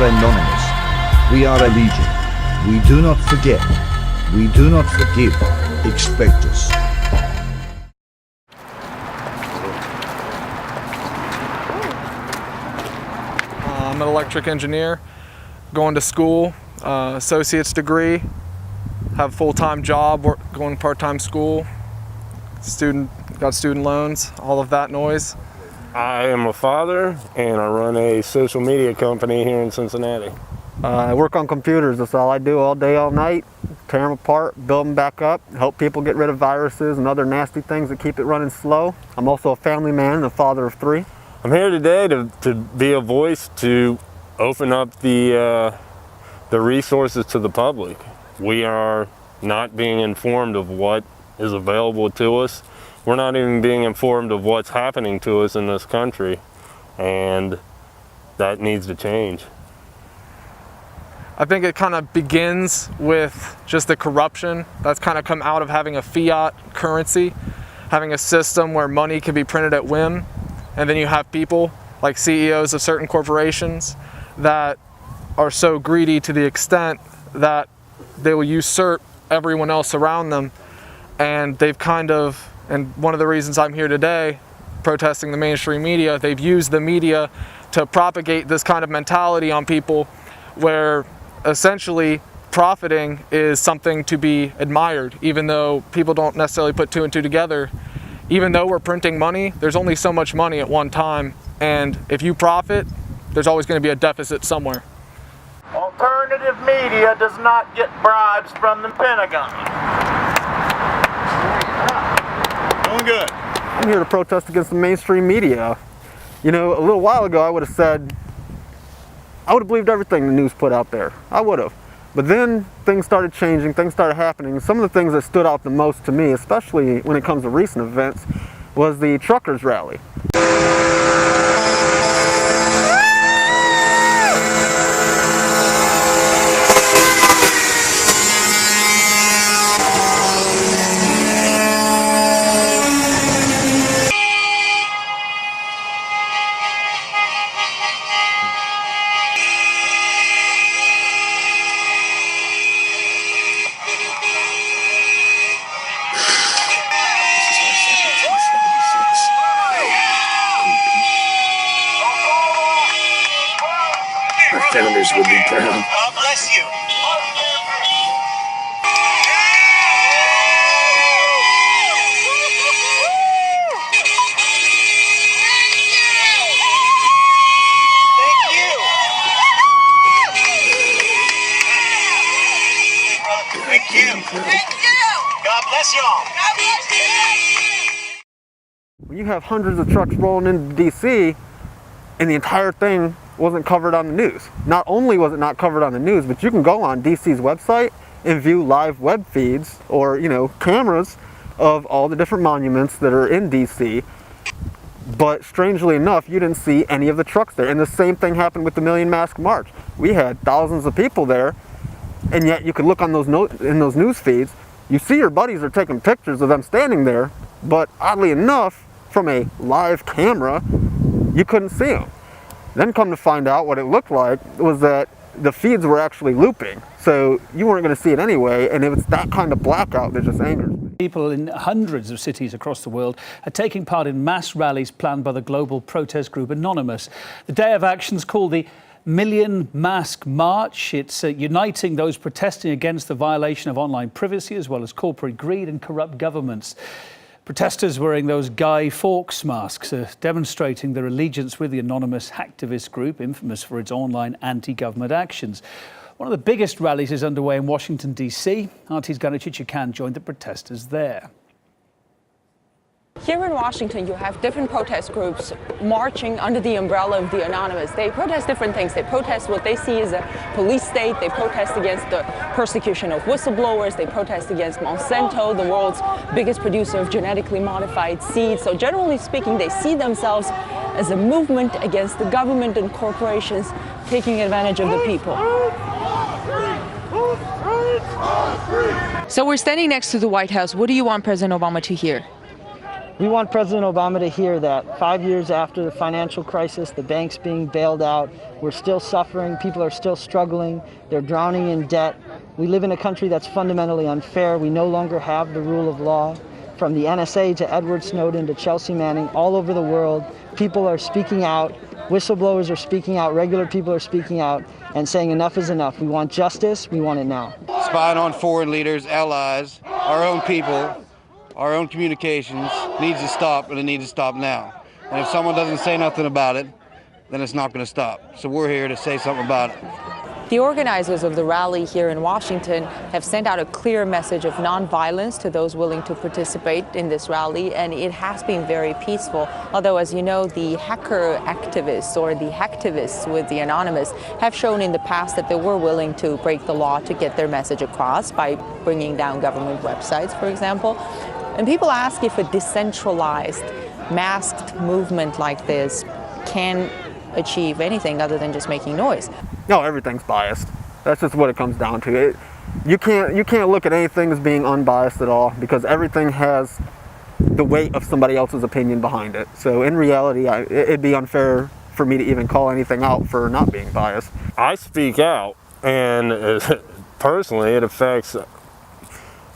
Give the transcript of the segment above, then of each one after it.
anonymous. We are a legion. We do not forget. We do not forgive. Expect us. I'm an electric engineer, going to school, associate's degree, have a full-time job, going part-time school, got student loans, all of that noise. I am a father, and I run a social media company here in Cincinnati. I work on computers. That's all I do all day, all night. Tear them apart, build them back up, help people get rid of viruses and other nasty things that keep it running slow. I'm also a family man and a father of 3. I'm here today to be a voice to open up the resources to the public. We are not being informed of what is available to us. We're not even being informed of what's happening to us in this country, and that needs to change. I think it kind of begins with just the corruption that's kind of come out of having a fiat currency, having a system where money can be printed at whim, and then you have people like CEOs of certain corporations that are so greedy to the extent that they will usurp everyone else around them, and they've and one of the reasons I'm here today protesting the mainstream media, they've used the media to propagate this kind of mentality on people where essentially profiting is something to be admired, even though people don't necessarily put 2 and 2 together. Even though we're printing money, there's only so much money at one time, and if you profit, there's always going to be a deficit somewhere. Alternative media does not get bribes from the Pentagon. Doing good. I'm here to protest against the mainstream media. You know, a little while ago I would have said, I would have believed everything the news put out there. I would have. But then things started changing, things started happening. Some of the things that stood out the most to me, especially when it comes to recent events, was the truckers' rally. Senators would be proud. God bless you. Thank you. God bless y'all. When you have hundreds of trucks rolling into DC and the entire thing wasn't covered on the news. Not only was it not covered on the news, but you can go on DC's website and view live web feeds or, cameras of all the different monuments that are in DC. But strangely enough, you didn't see any of the trucks there. And the same thing happened with the Million Mask March. We had thousands of people there, and yet you could look on those in those news feeds. You see your buddies are taking pictures of them standing there, but oddly enough, from a live camera, you couldn't see them. Then come to find out what it looked like was that the feeds were actually looping. So you weren't going to see it anyway, and it was that kind of blackout that just angers me. People in hundreds of cities across the world are taking part in mass rallies planned by the global protest group Anonymous. The day of action is called the Million Mask March. It's uniting those protesting against the violation of online privacy as well as corporate greed and corrupt governments. Protesters wearing those Guy Fawkes masks are demonstrating their allegiance with the anonymous hacktivist group, infamous for its online anti-government actions. One of the biggest rallies is underway in Washington, D.C. RT's Gana Chichikan joined the protesters there. Here in Washington, you have different protest groups marching under the umbrella of the Anonymous. They protest different things. They protest what they see as a police state. They protest against the persecution of whistleblowers. They protest against Monsanto, the world's biggest producer of genetically modified seeds. So generally speaking, they see themselves as a movement against the government and corporations taking advantage of the people. So we're standing next to the White House. What do you want President Obama to hear? We want President Obama to hear that 5 years after the financial crisis, the banks being bailed out, we're still suffering, people are still struggling, they're drowning in debt. We live in a country that's fundamentally unfair. We no longer have the rule of law. From the NSA to Edward Snowden to Chelsea Manning, all over the world, people are speaking out, whistleblowers are speaking out, regular people are speaking out and saying enough is enough. We want justice, we want it now. Spying on foreign leaders, allies, our own people, our own communications needs to stop, and it needs to stop now. And if someone doesn't say nothing about it, then it's not going to stop. So we're here to say something about it. The organizers of the rally here in Washington have sent out a clear message of nonviolence to those willing to participate in this rally, and it has been very peaceful. Although, as you know, the hacker activists or the hacktivists with the Anonymous have shown in the past that they were willing to break the law to get their message across by bringing down government websites, for example. And people ask if a decentralized, masked movement like this can achieve anything other than just making noise. No, everything's biased. That's just what it comes down to. You can't look at anything as being unbiased at all, because everything has the weight of somebody else's opinion behind it. So in reality, it'd be unfair for me to even call anything out for not being biased. I speak out, and personally it affects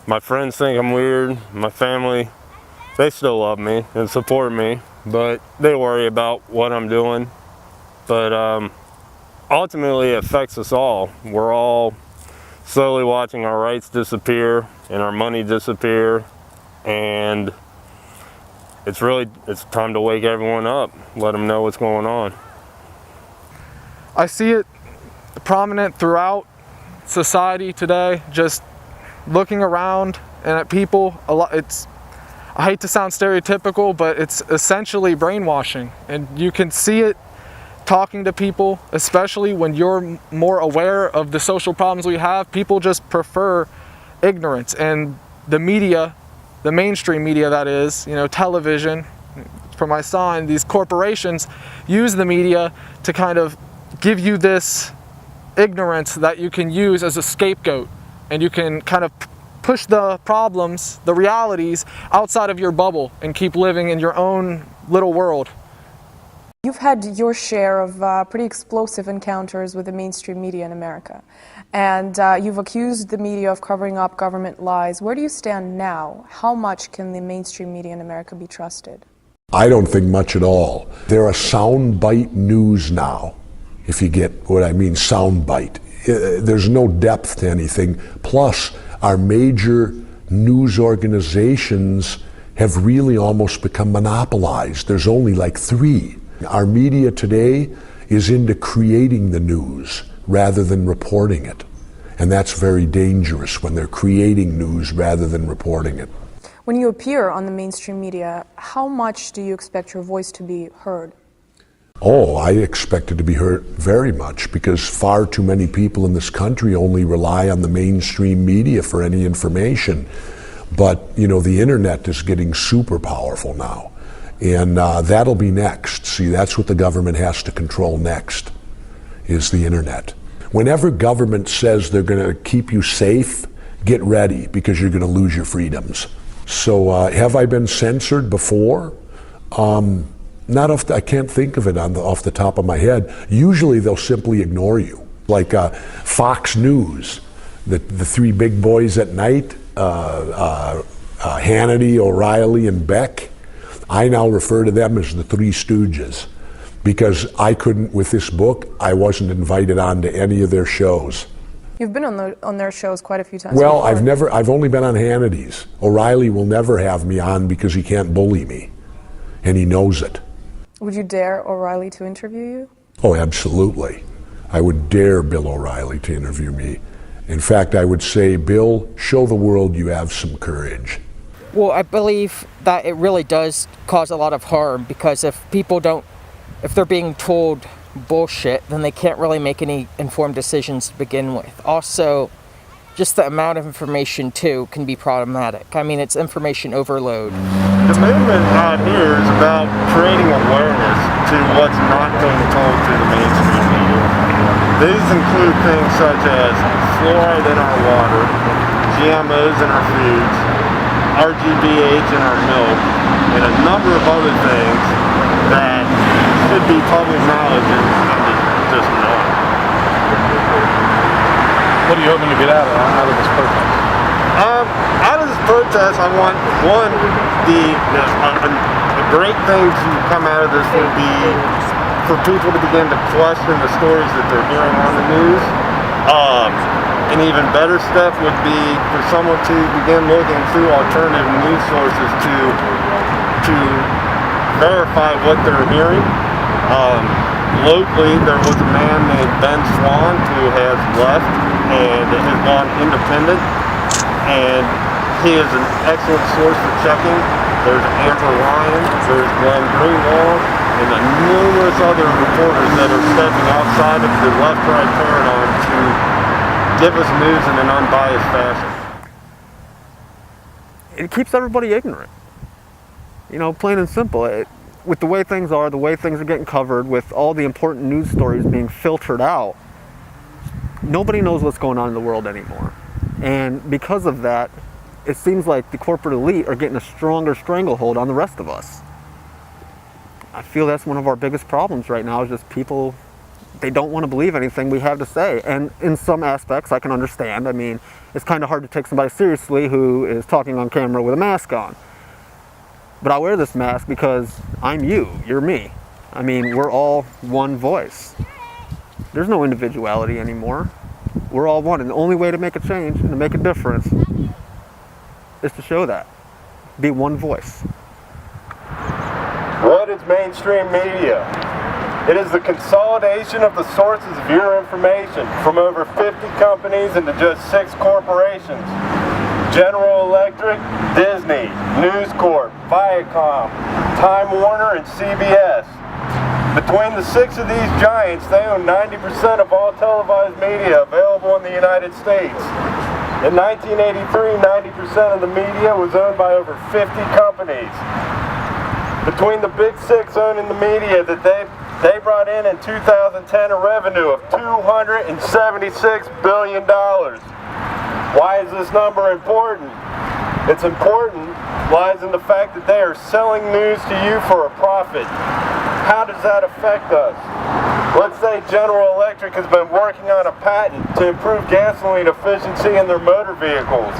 my friends. Think I'm weird. My family, they still love me and support me, but they worry about what I'm doing. But ultimately it affects us all. We're all slowly watching our rights disappear and our money disappear, and it's time to wake everyone up, let them know what's going on. I see it prominent throughout society today, just looking around and at people. I hate to sound stereotypical, but it's essentially brainwashing, and you can see it talking to people, especially when you're more aware of the social problems we have. People just prefer ignorance, and the media, the mainstream media that is, television, for my son, these corporations use the media to kind of give you this ignorance that you can use as a scapegoat, and you can kind of push the problems, the realities, outside of your bubble and keep living in your own little world. You've had your share of pretty explosive encounters with the mainstream media in America, and you've accused the media of covering up government lies. Where do you stand now? How much can the mainstream media in America be trusted? I don't think much at all. They're a soundbite news now, if you get what I mean, soundbite. There's no depth to anything. Plus, our major news organizations have really almost become monopolized. There's only like 3. Our media today is into creating the news rather than reporting it. And that's very dangerous when they're creating news rather than reporting it. When you appear on the mainstream media, how much do you expect your voice to be heard? Oh, I expect it to be heard very much, because far too many people in this country only rely on the mainstream media for any information. But, the internet is getting super powerful now. And that'll be next. See, that's what the government has to control next, is the internet. Whenever government says they're going to keep you safe, get ready, because you're going to lose your freedoms. So have I been censored before? I can't think of it off the top of my head. Usually they'll simply ignore you. Like Fox News, the 3 big boys at night, Hannity, O'Reilly, and Beck. I now refer to them as the 3 Stooges, because I couldn't, with this book, I wasn't invited on to any of their shows. You've been on their shows quite a few times. Well, before. I've only been on Hannity's. O'Reilly will never have me on because he can't bully me, and he knows it. Would you dare O'Reilly to interview you? Oh, absolutely. I would dare Bill O'Reilly to interview me. In fact, I would say, Bill, show the world you have some courage. Well, I believe that it really does cause a lot of harm, because if they're being told bullshit, then they can't really make any informed decisions to begin with. Also, just the amount of information too can be problematic. I mean, it's information overload. The movement out here is about creating awareness to what's not being told to the mainstream media. These include things such as fluoride in our water, GMOs in our foods, RGBH in our milk, and a number of other things that should be public knowledge and just not. What are you hoping to get out of this protest? Out of this protest, I want one, a great thing to come out of this would be for people to begin to question the stories that they're hearing on the news. An even better step would be for someone to begin looking through alternative news sources to verify what they're hearing. Locally, there was a man named Ben Swan who has left and has gone independent, and he is an excellent source for checking. There's Amber Ryan, there's Glenn Greenwald, and the numerous other reporters that are stepping outside of the left-right paradigm to give us news in an unbiased fashion. It keeps everybody ignorant. You know, plain and simple. With the way things are, the way things are getting covered, with all the important news stories being filtered out, nobody knows what's going on in the world anymore. And because of that, it seems like the corporate elite are getting a stronger stranglehold on the rest of us. I feel that's one of our biggest problems right now, is just people, they don't want to believe anything we have to say. And in some aspects, I can understand. I mean, it's kind of hard to take somebody seriously who is talking on camera with a mask on. But I wear this mask because I'm you, you're me. I mean, we're all one voice. There's no individuality anymore. We're all one, and the only way to make a change and to make a difference is to show that. Be one voice. What is mainstream media? It is the consolidation of the sources of your information from over 50 companies into just 6 corporations. General Electric, Disney, News Corp, Viacom, Time Warner, and CBS. Between the 6 of these giants, they own 90% of all televised media available in the United States. In 1983, 90% of the media was owned by over 50 companies. Between the big 6 owning the media, that they brought in 2010 a revenue of $276 billion. Why is this number important? It's important lies in the fact that they are selling news to you for a profit. How does that affect us? Let's say General Electric has been working on a patent to improve gasoline efficiency in their motor vehicles.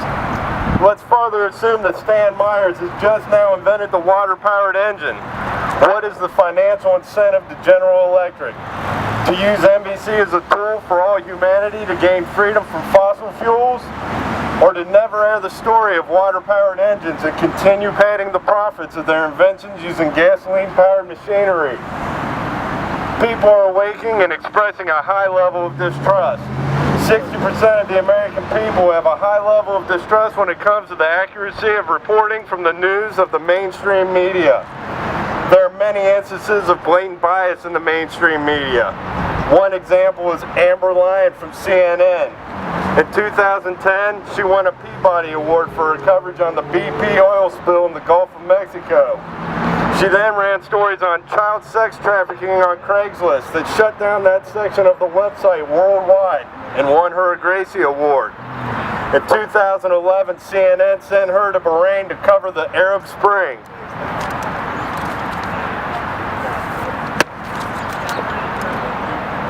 Let's further assume that Stan Myers has just now invented the water-powered engine. What is the financial incentive to General Electric? To use NBC as a tool for all humanity to gain freedom from fossil fuels? Or to never air the story of water-powered engines and continue padding the profits of their inventions using gasoline-powered machinery? People are awakening and expressing a high level of distrust. 60% of the American people have a high level of distrust when it comes to the accuracy of reporting from the news of the mainstream media. There are many instances of blatant bias in the mainstream media. One example is Amber Ryan from CNN. In 2010, she won a Peabody Award for her coverage on the BP oil spill in the Gulf of Mexico. She then ran stories on child sex trafficking on Craigslist that shut down that section of the website worldwide and won her a Gracie Award. In 2011, CNN sent her to Bahrain to cover the Arab Spring.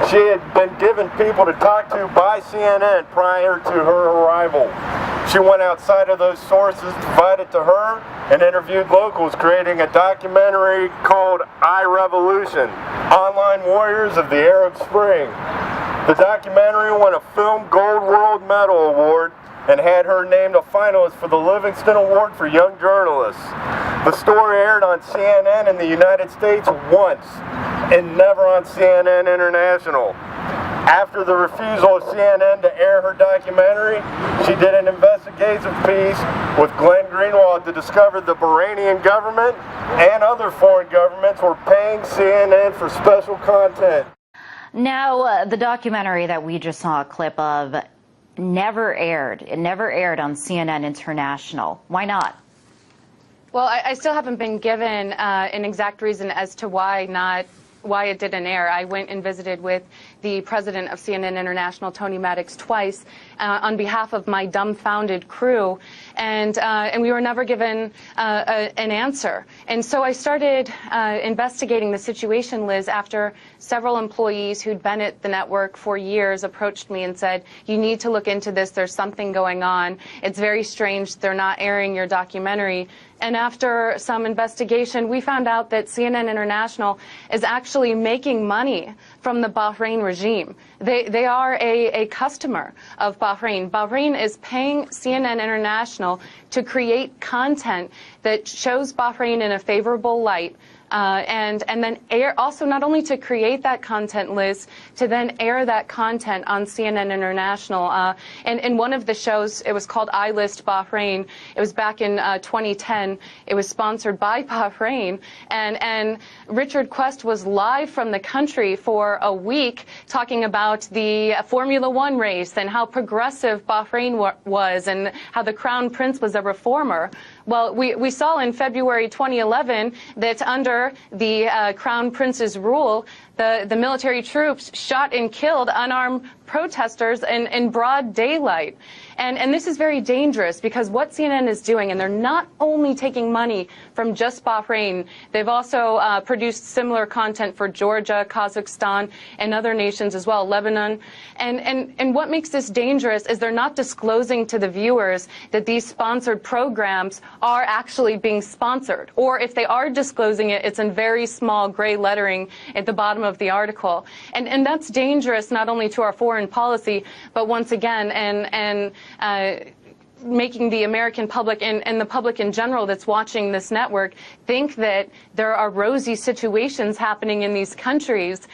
She had been given people to talk to by CNN prior to her arrival. She went outside of those sources provided to her and interviewed locals, creating a documentary called I Revolution, Online Warriors of the Arab Spring. The documentary won a Film Gold World Medal Award and had her named a finalist for the Livingston Award for Young Journalists. The story aired on CNN in the United States once and never on CNN International. After the refusal of CNN to air her documentary, she did an investigative piece with Glenn Greenwald to discover the Bahraini government and other foreign governments were paying CNN for special content. Now, the documentary that we just saw a clip of never aired. It never aired on CNN International. Why not? Well, I still haven't been given an exact reason as to why it didn't air. I went and visited with the president of CNN International, Tony Maddox, twice on behalf of my dumbfounded crew, and we were never given an answer. And so I started investigating the situation, Liz, after several employees who'd been at the network for years approached me and said, you need to look into this, there's something going on. It's very strange they're not airing your documentary. And after some investigation, we found out that CNN International is actually making money from the Bahrain regime. They are a customer of Bahrain. Bahrain is paying CNN International to create content that shows Bahrain in a favorable light. And then also not only to create that content, Liz, to then air that content on CNN International. And in one of the shows, it was called I List Bahrain. It was back in 2010. It was sponsored by Bahrain. And Richard Quest was live from the country for a week talking about the Formula One race and how progressive Bahrain was and how the Crown Prince was a reformer. Well, we saw in February 2011 that under the Crown Prince's rule, the military troops shot and killed unarmed protesters in broad daylight. And this is very dangerous because what CNN is doing, and they're not only taking money from just Bahrain, they've also produced similar content for Georgia, Kazakhstan, and other nations as well, Lebanon. And what makes this dangerous is they're not disclosing to the viewers that these sponsored programs are actually being sponsored. Or if they are disclosing it, it's in very small gray lettering at the bottom of the article. And that's dangerous not only to our foreign policy, but once again, making the American public and the public in general that's watching this network think that there are rosy situations happening in these countries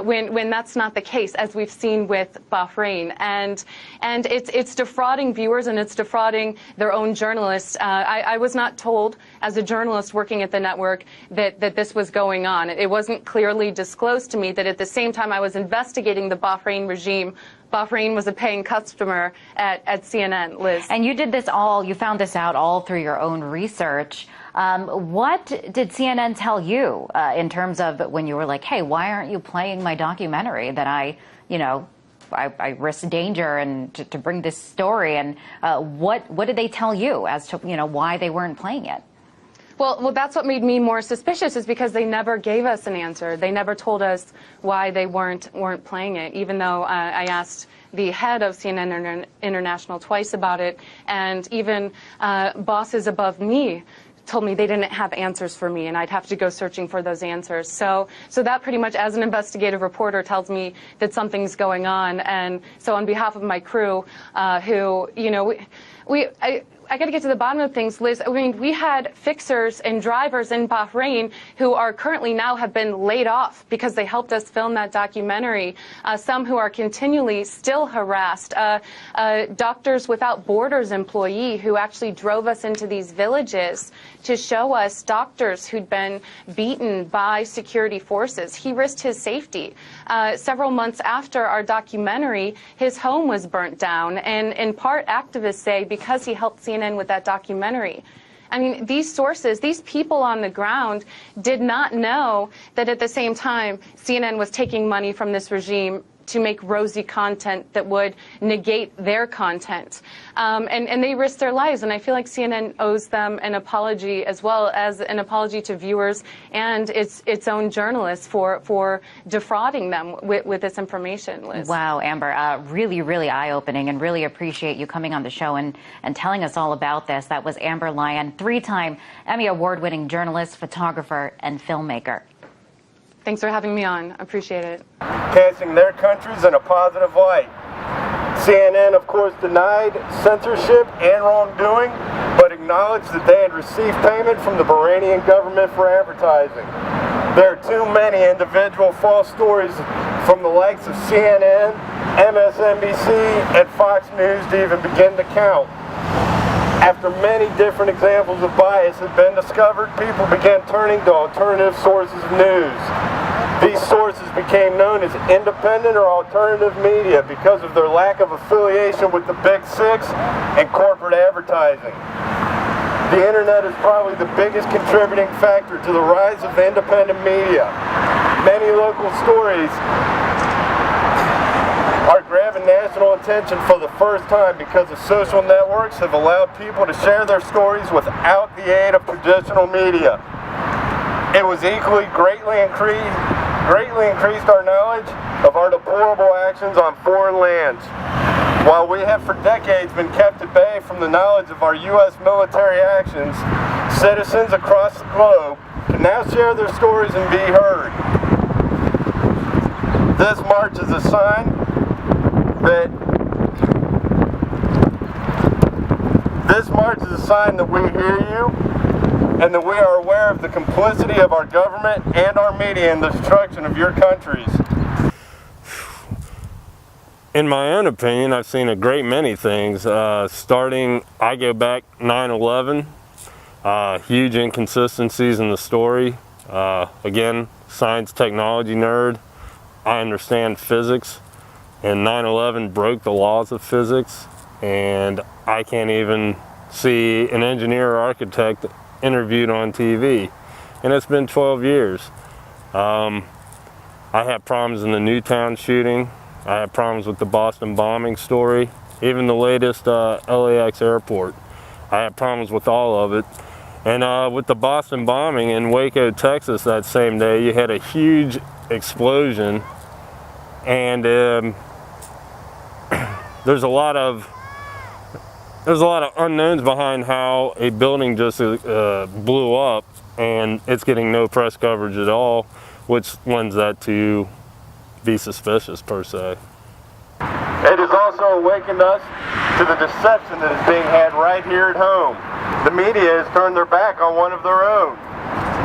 when that's not the case, as we've seen with Bahrain. And it's defrauding viewers and it's defrauding their own journalists. I was not told as a journalist working at the network that this was going on. It wasn't clearly disclosed to me that at the same time I was investigating the Bahrain regime, Bahrain was a paying customer at CNN, Liz. And you did this you found this out all through your own research. What did CNN tell you in terms of when you were like, hey, why aren't you playing my documentary that I risk danger and to bring this story? And what did they tell you as to, why they weren't playing it? Well, that's what made me more suspicious, is because they never gave us an answer. They never told us why they weren't playing it, even though I asked the head of CNN International twice about it, and even bosses above me told me they didn't have answers for me, and I'd have to go searching for those answers. So that pretty much, as an investigative reporter, tells me that something's going on. And so on behalf of my crew, who, I got to get to the bottom of things, Liz. I mean, we had fixers and drivers in Bahrain who are currently now have been laid off because they helped us film that documentary. Some who are continually still harassed. Doctors Without Borders employee who actually drove us into these villages to show us doctors who'd been beaten by security forces. He risked his safety. Several months after our documentary, his home was burnt down, and in part activists say because he helped CNN with that documentary. I mean, these sources, these people on the ground did not know that at the same time CNN was taking money from this regime to make rosy content that would negate their content. And they risked their lives, and I feel like CNN owes them an apology, as well as an apology to viewers and its own journalists for defrauding them with this information, Liz. Wow, Amber, really, really eye-opening, and really appreciate you coming on the show and telling us all about this. That was Amber Lyon, 3-time Emmy Award-winning journalist, photographer, and filmmaker. Thanks for having me on. Appreciate it. Casting their countries in a positive light. CNN, of course, denied censorship and wrongdoing, but acknowledged that they had received payment from the Bahraini government for advertising. There are too many individual false stories from the likes of CNN, MSNBC, and Fox News to even begin to count. After many different examples of bias had been discovered, people began turning to alternative sources of news. These sources became known as independent or alternative media because of their lack of affiliation with the Big Six and corporate advertising. The internet is probably the biggest contributing factor to the rise of independent media. Many local stories are grabbing national attention for the first time because the social networks have allowed people to share their stories without the aid of traditional media. It was equally greatly increased our knowledge of our deplorable actions on foreign lands. While we have for decades been kept at bay from the knowledge of our U.S. military actions, citizens across the globe can now share their stories and be heard. This march is a sign that we hear you and that we are aware of the complicity of our government and our media in the destruction of your countries. In my own opinion, I've seen a great many things. I go back 9/11, huge inconsistencies in the story. Again, science technology nerd. I understand physics, and 9/11 broke the laws of physics, and I can't even see an engineer or architect interviewed on TV, and it's been 12 years. I have problems in the Newtown shooting. I have problems with the Boston bombing story, even the latest LAX airport. I have problems with all of it. And with the Boston bombing in Waco, Texas that same day, you had a huge explosion, and there's a lot of unknowns behind how a building just blew up, and it's getting no press coverage at all, which lends that to be suspicious per se. It has also awakened us to the deception that is being had right here at home. The media has turned their back on one of their own.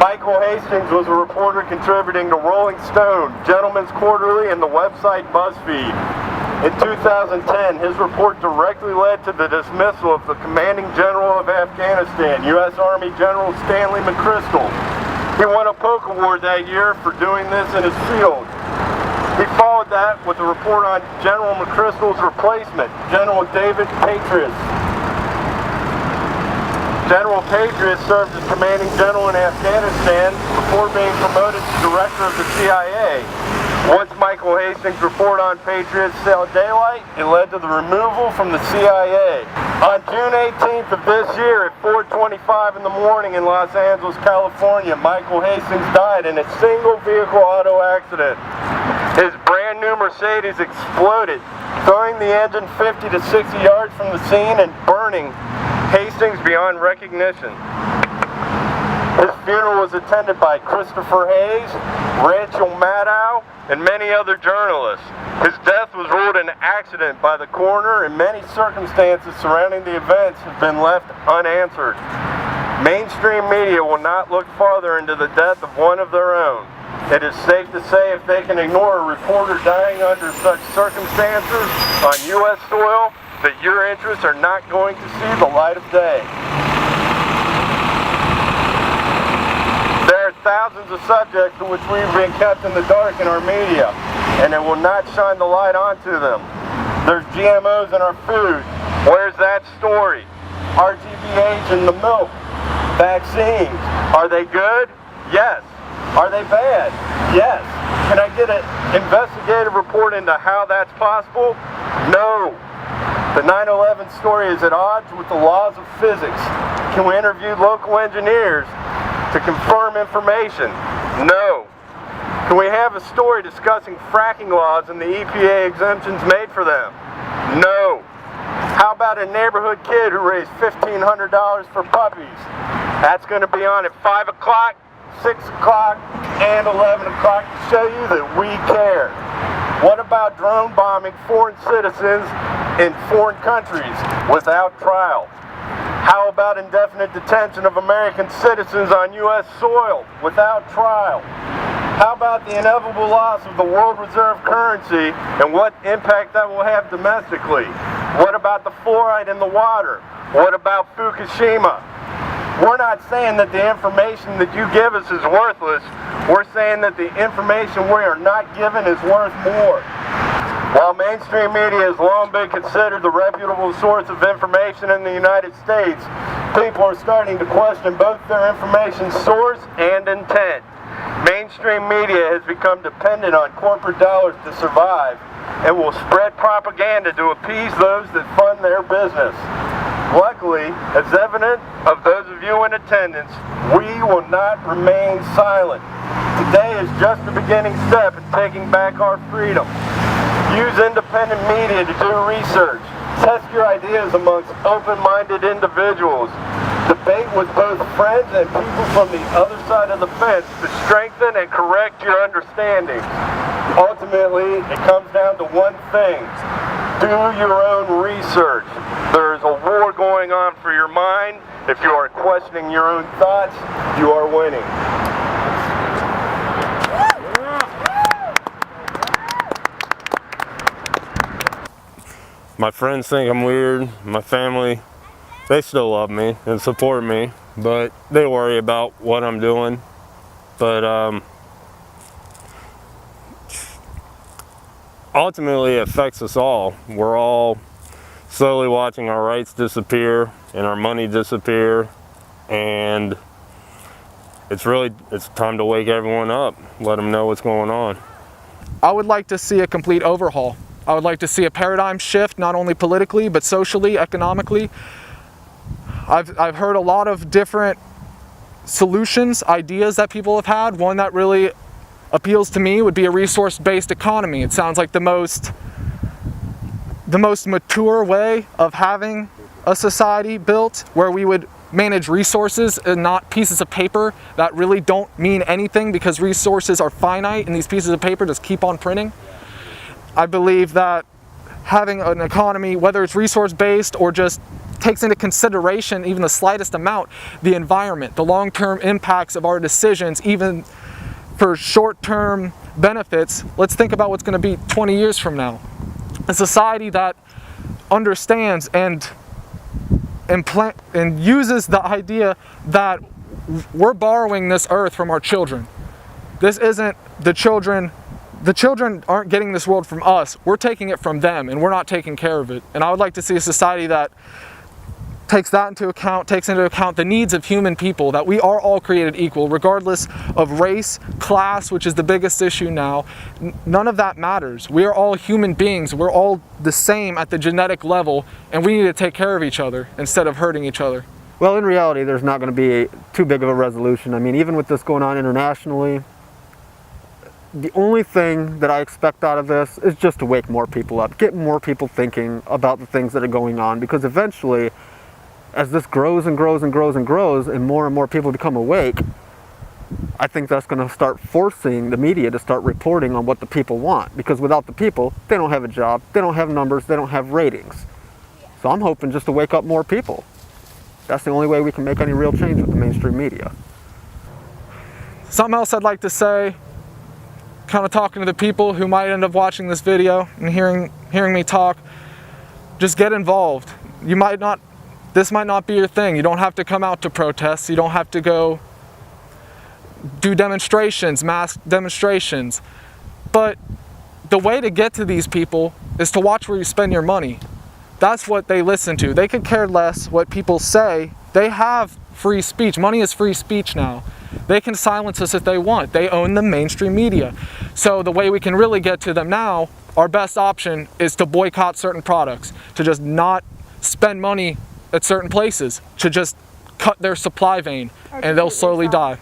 Michael Hastings was a reporter contributing to Rolling Stone, Gentleman's Quarterly, and the website BuzzFeed. In 2010, his report directly led to the dismissal of the commanding general of Afghanistan, U.S. Army General Stanley McChrystal. He won a Polk Award that year for doing this in his field. He followed that with a report on General McChrystal's replacement, General David Patriots. General Patriots served as commanding general in Afghanistan before being promoted to director of the CIA. Once Michael Hastings' report on Patriots saw daylight, it led to the removal from the CIA. On June 18th of this year at 4:25 in the morning in Los Angeles, California, Michael Hastings died in a single vehicle auto accident. His brand new Mercedes exploded, throwing the engine 50 to 60 yards from the scene and burning Hastings beyond recognition. His funeral was attended by Christopher Hayes, Rachel Maddow, and many other journalists. His death was ruled an accident by the coroner, and many circumstances surrounding the events have been left unanswered. Mainstream media will not look farther into the death of one of their own. It is safe to say if they can ignore a reporter dying under such circumstances on U.S. soil, that your interests are not going to see the light of day. There are thousands of subjects to which we've been kept in the dark in our media, and it will not shine the light onto them. There's GMOs in our food. Where's that story? RTBH in the milk. Vaccines. Are they good? Yes. Are they bad? Yes. Can I get an investigative report into how that's possible? No. The 9/11 story is at odds with the laws of physics. Can we interview local engineers to confirm information? No. Can we have a story discussing fracking laws and the EPA exemptions made for them? No. How about a neighborhood kid who raised $1,500 for puppies? That's going to be on at 5 o'clock, 6 o'clock, and 11 o'clock to show you that we care. What about drone bombing foreign citizens in foreign countries without trial? How about indefinite detention of American citizens on U.S. soil without trial? How about the inevitable loss of the world reserve currency and what impact that will have domestically? What about the fluoride in the water? What about Fukushima? We're not saying that the information that you give us is worthless. We're saying that the information we are not given is worth more. While mainstream media has long been considered the reputable source of information in the United States, people are starting to question both their information source and intent. Mainstream media has become dependent on corporate dollars to survive, and will spread propaganda to appease those that fund their business. Luckily, as evident of those of you in attendance, we will not remain silent. Today is just the beginning step in taking back our freedom. Use independent media to do research. Test your ideas amongst open-minded individuals. Debate with both friends and people from the other side of the fence to strengthen and correct your understanding. Ultimately, it comes down to one thing. Do your own research. There's a war going on for your mind. If you are questioning your own thoughts, you are winning. My friends think I'm weird. My family, they still love me and support me, but they worry about what I'm doing. But ultimately, it affects us all. We're all slowly watching our rights disappear and our money disappear, and it's time to wake everyone up, let them know what's going on. I would like to see a complete overhaul. I would like to see a paradigm shift, not only politically, but socially, economically. I've heard a lot of different solutions, ideas that people have had. One that really appeals to me would be a resource-based economy. It sounds like the most mature way of having a society built, where we would manage resources and not pieces of paper that really don't mean anything, because resources are finite and these pieces of paper just keep on printing. I believe that having an economy, whether it's resource-based or just takes into consideration even the slightest amount, the environment, the long-term impacts of our decisions, even for short-term benefits. Let's think about what's going to be 20 years from now. A society that understands and uses the idea that we're borrowing this earth from our children. This isn't the children aren't getting this world from us. We're taking it from them, and we're not taking care of it. And I would like to see a society that takes into account the needs of human people, that we are all created equal, regardless of race, class, which is the biggest issue now. None of that matters. We are all human beings. We're all the same at the genetic level, and we need to take care of each other instead of hurting each other. Well, in reality, there's not going to be too big of a resolution. I mean, even with this going on internationally, the only thing that I expect out of this is just to wake more people up, get more people thinking about the things that are going on, because eventually, as this grows and grows and grows and grows, and more people become awake, I think that's going to start forcing the media to start reporting on what the people want. Because without the people, they don't have a job, they don't have numbers, they don't have ratings. So I'm hoping just to wake up more people. That's the only way we can make any real change with the mainstream media. Something else I'd like to say, kind of talking to the people who might end up watching this video and hearing me talk, just get involved. This might not be your thing. You don't have to come out to protests. You don't have to go do demonstrations, mass demonstrations. But the way to get to these people is to watch where you spend your money. That's what they listen to. They could care less what people say. They have free speech. Money is free speech now. They can silence us if they want. They own the mainstream media. So the way we can really get to them now, our best option is to boycott certain products, to just not spend money at certain places, to just cut their supply vein, and they'll slowly die.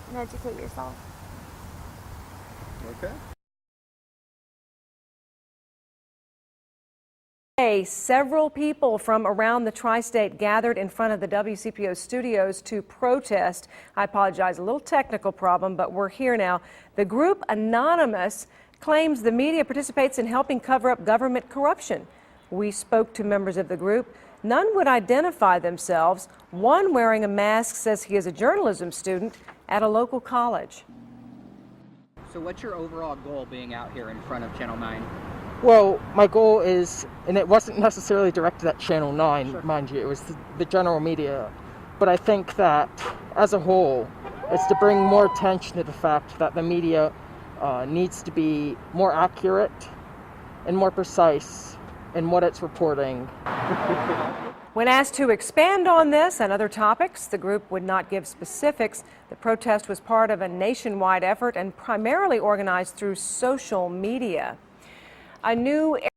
And educate yourself. Okay. Several people from around the tri-state gathered in front of the WCPO studios to protest. I apologize, a little technical problem, but we're here now. The group Anonymous claims the media participates in helping cover up government corruption. We spoke to members of the group. None would identify themselves. One wearing a mask says he is a journalism student at a local college. So what's your overall goal being out here in front of Channel 9? Well, my goal is, and it wasn't necessarily directed at Channel 9, sure, mind you, it was the general media, but I think that, as a whole, it's to bring more attention to the fact that the media needs to be more accurate and more precise in what it's reporting. When asked to expand on this and other topics, the group would not give specifics. The protest was part of a nationwide effort and primarily organized through social media. A new situation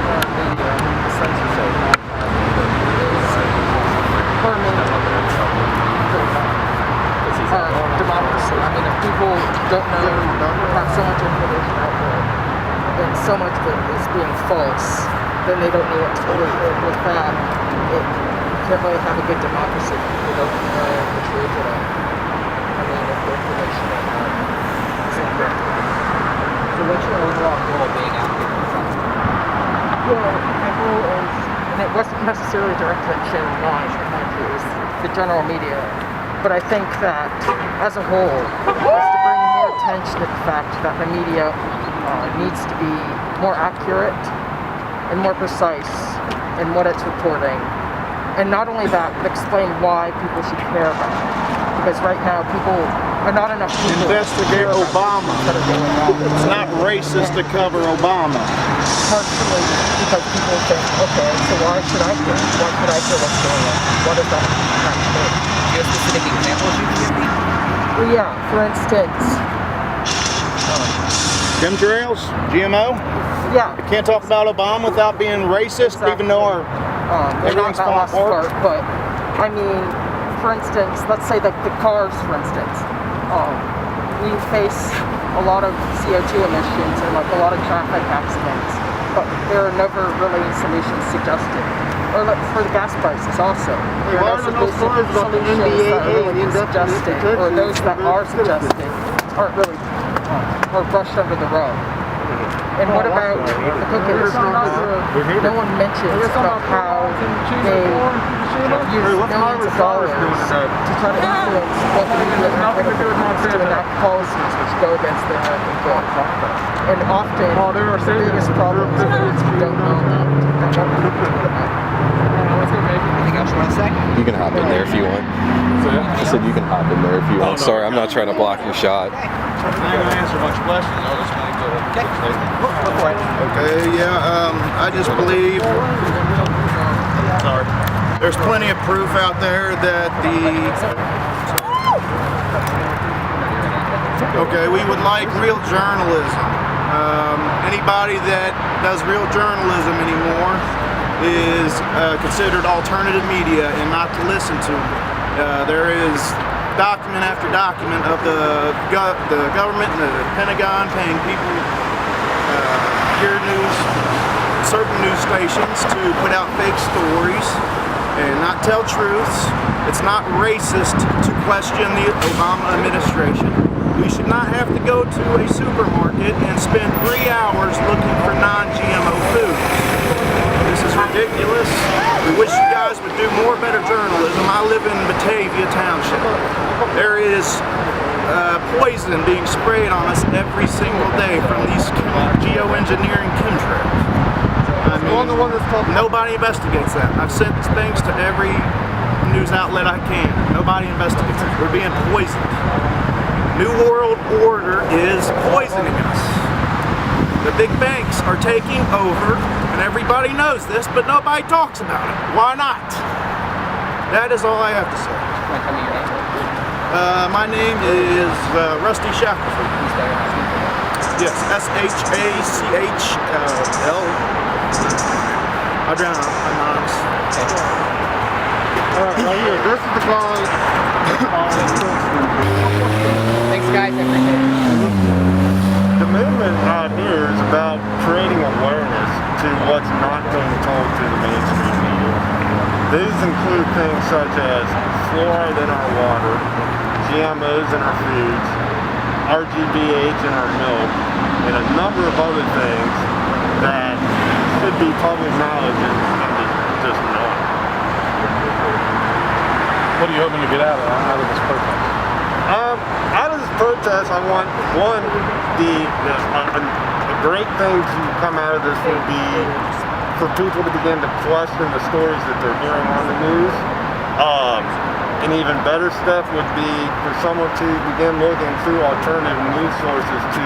on the censorship is harming democracy. I mean, if people don't know, have so much information out there, and so much of it is being false, then they don't know what to believe. With that, you can't really have a good democracy if people don't know the truth at all. I mean, if the information they have is incorrect. So what's your overall goal being out here in front of them? Well, my goal is, and it wasn't necessarily directed at Channel 9, it was the general media, but I think that as a whole, is to bring more attention to the fact that the media needs to be more accurate and more precise in what it's reporting. And not only that, but explain why people should care about it. Because right now, not enough people investigate Obama. It's not racist to cover Obama. Partially because people think, okay, so why should I care? Why should I care what's going on? What does that mean? Do you have specific examples you can give me? Well, yeah, for instance, Chemtrails, GMO. Yeah. You can't talk about Obama without being racist, even though our everyone's not that last part. But I mean, for instance, let's say the cars, for instance, we face a lot of CO2 emissions and like a lot of traffic accidents, but there are never really solutions suggested. Or like for the gas prices also. There are no basic solutions that are really suggested, or those that are suggested aren't really are brushed under the rug. And what about the cooking? No one mentions about how they use millions of dollars to try to influence what the media to enact policies which go against the American good. And often, the biggest problem is we don't know that. Anything else you want to say? You can hop in there if you want. I said you can hop in there if you want. Sorry, I'm not trying to block your shot. I'm not going to answer much questions. I'll just make Okay, yeah, I just believe, sorry, there's plenty of proof out there that we would like real journalism. Anybody that does real journalism anymore is considered alternative media and not to listen to. There is document after document of the government and the Pentagon paying people, hear news, certain news stations to put out fake stories and not tell truths. It's not racist to question the Obama administration. We should not have to go to a supermarket and spend 3 hours looking for non-GMO foods. This is ridiculous. We wish you guys would do more better journalism. I live in Batavia Township. There is poison being sprayed on us every single day from these geoengineering chemtrails. I mean, nobody investigates that. I've sent things to every news outlet I can. Nobody investigates it. We're being poisoned. New World Order is poisoning us. The big banks are taking over, and everybody knows this, but nobody talks about it. Why not? That is all I have to say. My name is Rusty Shackelford. Yes, S-H-A-C-H-L. I drown anonymous. Alright, right here. This is the guy. Thanks, guys. I appreciate it. The movement out here is about creating awareness to what's not being told to the mainstream media. These include things such as fluoride in our water, GMOs in our foods, RGBH in our milk, and a number of other things that should be public knowledge and just known. What are you hoping to get out of this protest? Out of this protest, I want a great thing to come out of this would be for people to begin to question the stories that they're hearing on the news. An even better step would be for someone to begin looking through alternative news sources to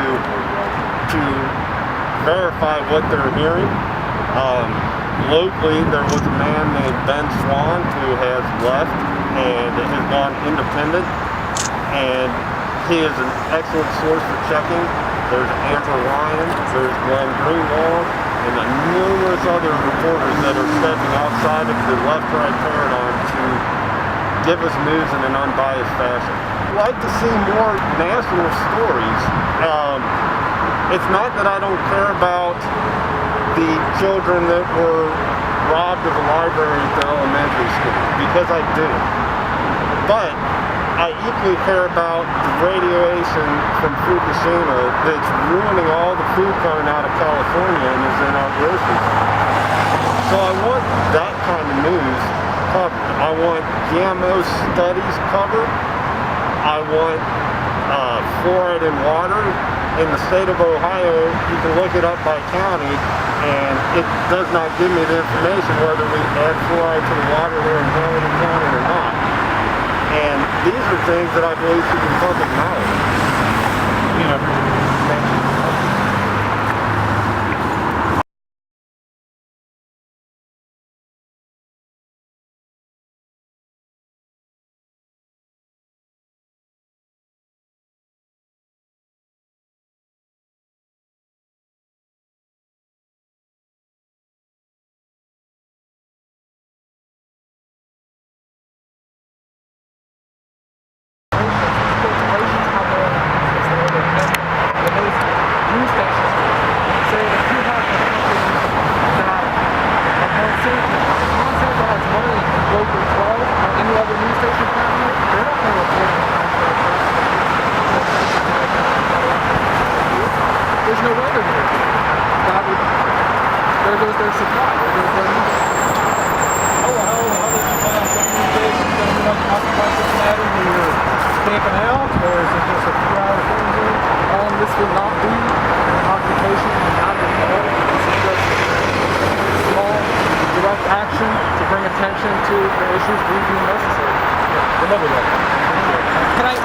verify what they're hearing. locally, there was a man named Ben Swan who has left and has gone independent, and he is an excellent source for checking. There's Amber Ryan, there's Glenn Greenwald, and the numerous other reporters that are stepping outside of the left-right paradigm to give us news in an unbiased fashion. I'd like to see more national stories. It's not that I don't care about the children that were robbed of a library at the elementary school, because I do. But I equally care about the radiation from Fukushima that's ruining all the food coming out of California and is in our grocery stores. So I want that kind of news covered. I want GMO studies covered. I want fluoride in water. In the state of Ohio, you can look it up by county, and it does not give me the information whether we add fluoride to the water here in Hamilton County or not. And these are things that I believe should be public knowledge. Thank you. There's no weather here. There goes their supply. There goes their news. How did you find some communications that you like to occupy Cincinnati when you're camping out, or is it just a few-hour thing here? This would not be an occupation out of the way. This is just small, direct action to bring attention to the issues we deem necessary. Remember that. Can I